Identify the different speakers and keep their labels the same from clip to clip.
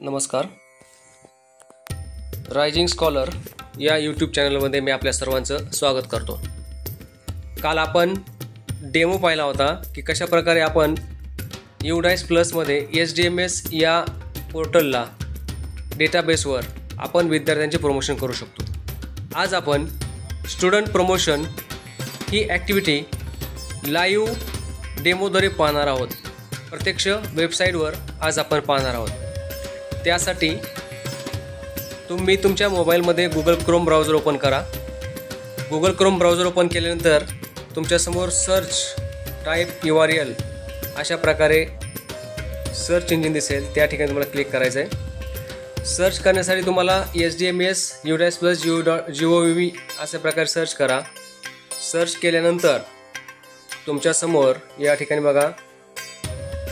Speaker 1: नमस्कार. Rising scholar या YouTube चॅनलमध्ये मी आपल्या सर्वांचं स्वागत करतो. काल आपण डेमो पाहिला होता की कशा प्रकारे आपण UDICE प्लसमध्ये SDMS या पोर्टलला डेटाबेसवर आपण विद्यार्थ्यांचे प्रमोशन करू शकतो. आज आपण स्टुडंट प्रमोशन ही ॲक्टिव्हिटी लाईव्ह डेमोद्वारे पाहणार आहोत. प्रत्यक्ष वेबसाईटवर आज आपण पाहणार आहोत. त्यासाठी तुम्ही तुमच्या मोबाईलमध्ये गुगल क्रोम ब्राउझर ओपन करा. गुगल क्रोम ब्राउझर ओपन केल्यानंतर तुमच्यासमोर सर्च टाईप URL अशा प्रकारे सर्च इंजिन दिसेल. त्या ठिकाणी तुम्हाला क्लिक करायचं आहे. सर्च करण्यासाठी तुम्हाला SDMS UDICE प्लस gov अशा प्रकारे सर्च करा. सर्च केल्यानंतर तुमच्यासमोर या ठिकाणी बघा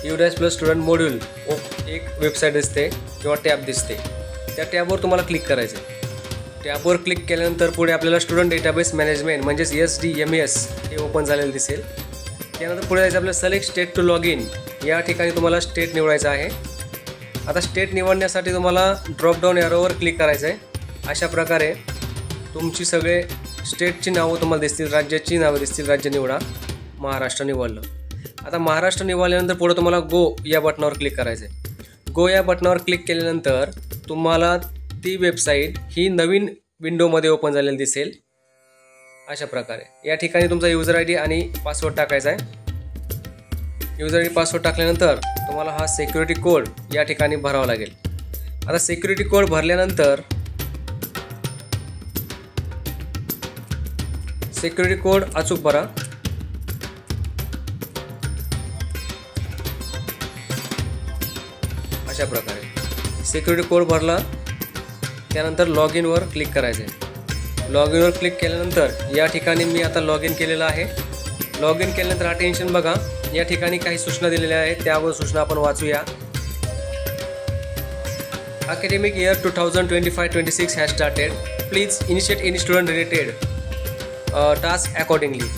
Speaker 1: UDICE प्लस स्टुडंट मॉड्यूल एक वेबसाईट दिसते किंवा टॅब दिसते. त्या टॅबवर तुम्हाला क्लिक करायचं आहे. टॅबवर क्लिक केल्यानंतर पुढे आपल्याला स्टुडंट डेटाबेस मॅनेजमेंट म्हणजेच SDMS हे ओपन झालेलं दिसेल. त्यानंतर पुढे जायचं आपल्याला select state to log in. या ठिकाणी तुम्हाला स्टेट निवडायचं आहे. आता स्टेट निवडण्यासाठी तुम्हाला ड्रॉपडाऊन एरोवर क्लिक करायचं आहे. अशा प्रकारे तुमची सगळे स्टेटची नावं तुम्हाला दिसतील, राज्याची नावं दिसतील. राज्य निवडा. महाराष्ट्र निवडलं. आता महाराष्ट्र निवडल्यानंतर पुढे तुम्हाला गो या बटनावर क्लिक करायचं आहे. गो या बटनावर क्लिक केल्यानंतर तुम्हाला ती वेबसाईट ही नवीन विंडोमध्ये ओपन झालेली दिसेल. अशा प्रकारे या ठिकाणी तुमचा युजर ID आणि पासवर्ड टाकायचा आहे. युजर ID पासवर्ड टाकल्यानंतर तुम्हाला हा सिक्युरिटी कोड या ठिकाणी भरावा लागेल. आता सिक्युरिटी कोड भरल्यानंतर सिक्युरिटी कोड अचूक भरा. अशा प्रकारे सिक्युरिटी कोड भरला. त्यानंतर लॉग इनवर क्लिक करायचं आहे. लॉग इनवर क्लिक केल्यानंतर या ठिकाणी मी आता लॉग इन केलेलं आहे. लॉग इन केल्यानंतर अटेन्शन बघा, या ठिकाणी काही सूचना दिलेल्या आहेत. त्यावर सूचना आपण वाचूया. Academic year 2025-26 has started. Please initiate any student related task accordingly.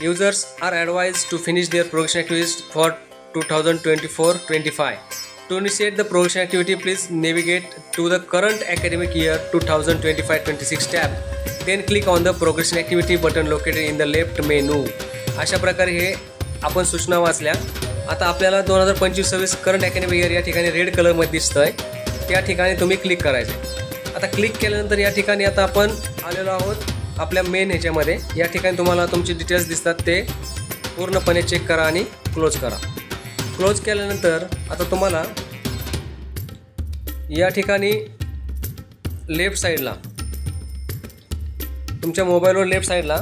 Speaker 1: Users are advised to finish their progression activities for 2024-25. To initiate the progression activity, please navigate to the current academic year 2025-26 tab. Then click on the progression activity button located in the left menu. अशा प्रकारे हे आपण सूचना वाचल्या. आता आपल्याला 2025-26 current academic year या ठिकाणी रेड कलरमध्ये दिसतंय. त्या ठिकाणी तुम्ही क्लिक करायचं. आता क्लिक केल्यानंतर या ठिकाणी आता आपण आलेलो आहोत आपल्या मेन ह्याच्यामध्ये. या ठिकाणी तुम्हाला तुमचे डिटेल्स दिसतात, ते पूर्णपणे चेक करा आणि क्लोज करा. क्लोज केल्यानंतर आता तुम्हाला या ठिकाणी लेफ्ट साईडला तुमच्या मोबाईलवर लेफ्ट साईडला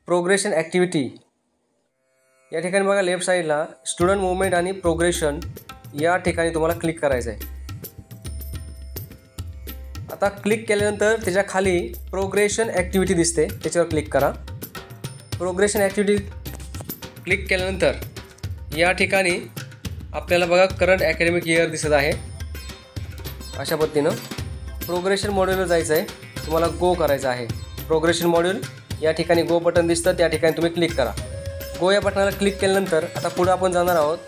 Speaker 1: प्रोग्रेशन ॲक्टिव्हिटी या ठिकाणी बघा. लेफ्ट साईडला स्टुडंट मुवमेंट आणि प्रोग्रेशन या ठिकाणी तुम्हाला क्लिक करायचं आहे. आता क्लिक केल्यानंतर त्याच्या खाली प्रोग्रेशन ॲक्टिव्हिटी दिसते, त्याच्यावर क्लिक करा. प्रोग्रेशन ॲक्टिव्हिटी क्लिक केल्यानंतर या ठिकाणी आपल्याला बघा करंट अकॅडमिक इयर दिसत आहे. अशा पद्धतीनं प्रोग्रेशन मॉड्यूलवर जायचं आहे. तुम्हाला गो करायचं आहे. प्रोग्रेशन मॉड्यूल या ठिकाणी गो बटन दिसतं, त्या ठिकाणी तुम्ही क्लिक करा. गो या बटनाला क्लिक केल्यानंतर आता पुढे आपण जाणार आहोत.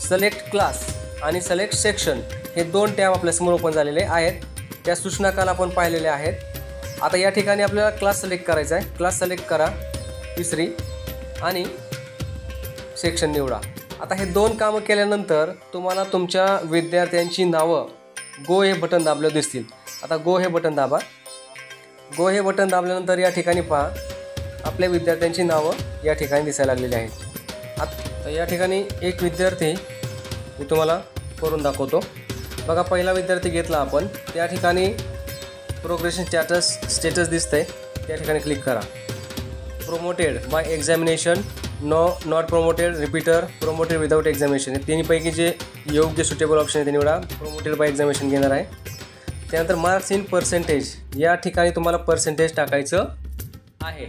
Speaker 1: सिलेक्ट क्लास आणि सिलेक्ट सेक्शन हे दोन टॅब आपल्यासमोर ओपन झालेले आहेत. त्या सूचना काल आपण पाहिलेल्या आहेत. आता या ठिकाणी आपल्याला क्लास सिलेक्ट करायचा आहे. क्लास सिलेक्ट करा, तिसरी, आणि सेक्शन निवडा. आता हे दोन कामं केल्यानंतर तुम्हाला तुमच्या विद्यार्थ्यांची नावं गो हे बटन दाबलं दिसतील. आता गो हे बटन दाबा. गो हे बटन दाबल्यानंतर या ठिकाणी पहा आपल्या विद्यार्थ्यांची नावं या ठिकाणी दिसायला लागलेली आहेत. आता या ठिकाणी एक विद्यार्थी मी तुम्हाला करून दाखवतो. बघा, पहिला विद्यार्थी घेतला आपण. त्या ठिकाणी प्रोग्रेशन स्टेटस दिसतंय, त्या ठिकाणी क्लिक करा. Promoted by examination, not promoted, repeater, promoted without examination. हे तिन्हीपैकी जे योग्य सुटेबल ऑप्शन आहे ते निवडा. प्रोमोटेड बाय एक्झामिनेशन घेणार आहे. त्यानंतर मार्क्स इन पर्सेंटेज या ठिकाणी तुम्हाला पर्सेंटेज टाकायचं आहे.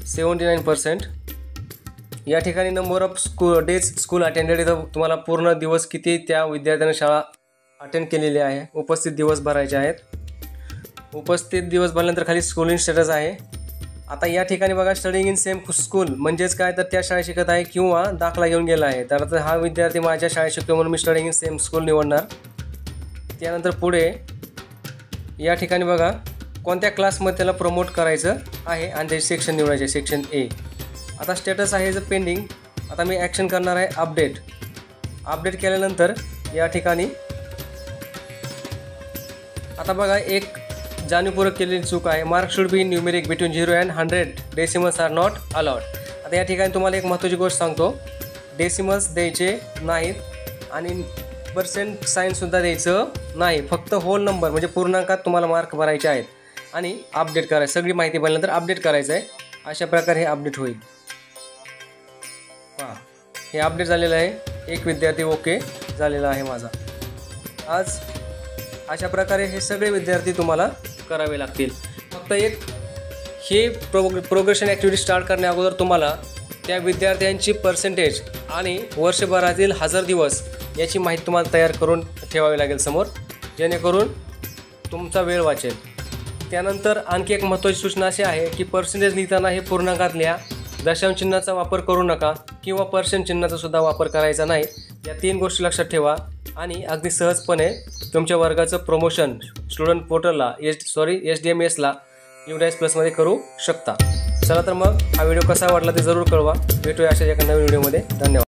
Speaker 1: 79%. या ठिकाणी number of days school attended, इथं तुम्हाला पूर्ण दिवस किती त्या विद्यार्थ्यांना शाळा अटेंड केलेली आहे. उपस्थित दिवस भरायचे आहेत. उपस्थित दिवस भरल्यानंतर खाली स्कूलिंग स्टेटस आहे. आता या ठिकाणी बघा स्टडिंग इन सेम स्कूल म्हणजेच काय तर त्या शाळेत शिकत आहे किंवा दाखला घेऊन गेला आहे. तर आता हा विद्यार्थी माझ्या शाळेत शिकतो म्हणून मी स्टडिंग इन सेम स्कूल निवडणार. त्यानंतर पुढे या ठिकाणी बघा कोणत्या क्लासमध्ये त्याला प्रमोट करायचं आहे आणि ते सेक्शन निवडायचे, सेक्शन ए. आता स्टेटस आहे जर पेंडिंग. आता मी ॲक्शन करणार आहे अपडेट. अपडेट केल्यानंतर या ठिकाणी आता बघा एक जाणीवपूर्वक केलेली चूक आहे. Mark should be numeric between 0 and 100. Decimals are not allowed. आता या ठिकाणी तुम्हाला एक महत्त्वाची गोष्ट सांगतो, डेसिमल्स द्यायचे नाहीत आणि पर्सेंट साईनसुद्धा द्यायचं नाही. फक्त होल नंबर म्हणजे पूर्णांकात तुम्हाला मार्क भरायचे आहेत आणि अपडेट करायचं. सगळी माहिती भरल्यानंतर अपडेट करायचं आहे. अशा प्रकारे हे अपडेट होईल. पहा हे अपडेट झालेलं आहे. एक विद्यार्थी ओके झालेला आहे माझा. आज अशा प्रकारे हे सगळे विद्यार्थी तुम्हाला करावे लागतील. फक्त एक हे प्रोग्रेशन ॲक्टिव्हिटी स्टार्ट करण्या अगोदर तुम्हाला त्या विद्यार्थ्यांची पर्सेंटेज आणि वर्षभरातील हजर दिवस याची माहिती तुम्हाला तयार करून ठेवावी लागेल समोर, जेणेकरून तुमचा वेळ वाचेल. त्यानंतर आणखी एक महत्त्वाची सूचना अशी आहे की पर्सेंटेज लिहिताना हे पूर्णांकात लिहा. दशांश चिन्हाचा वापर करू नका किंवा पर्सेंट चिन्हाचा सुद्धा वापर करायचा नाही. या 3 गोष्टी लक्षात ठेवा आणि अगदी सहजपणे तुमच्या वर्गाचं प्रमोशन स्टुडंट पोर्टलला SDMS UDICE प्लसमध्ये करू शकता. चला तर मग हा व्हिडिओ कसा वाटला ते जरूर कळवा. भेटूया अशा एका नवीन व्हिडिओमध्ये. धन्यवाद.